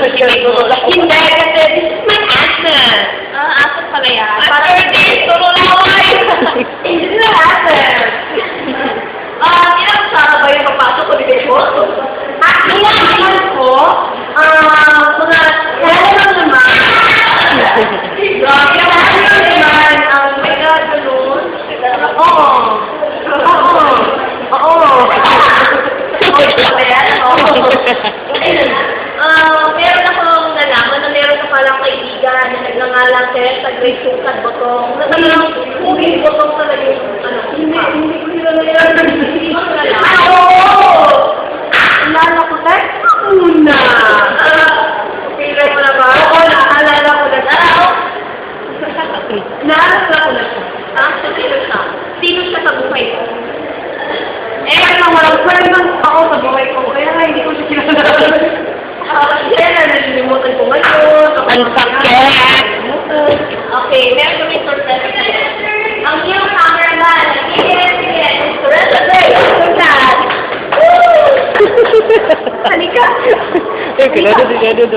Hindi, kasi this is my answer. Apat pala yan. After this, tululaway. Hindi na answer. Ilang sara ba yung papasok ko dito po? Ilang ko, mga kaya lang naman. Grabe naman, may gano'n. Oo. Meron akong nalaman na meron ka palang kaibigan na nagngangalang sa Great Sukat Botong. Na talagang Uging Botong talaga yung hindi ko nila nalaman. Nalala ko tayo una. Feeler mo na ba? Oo, naalala ko na. Naalala ko na siya. Sino siya sa buhay ko? Walang friend ako sa buhay ko. Kaya nga hindi ko siya kinalaman. Kaya na nalilimutan ko ngayon. Ang sakit! Okay, meron kami surprise. Ang iyong cameraman. Sige. Surprise. Halika. Eh, kilala din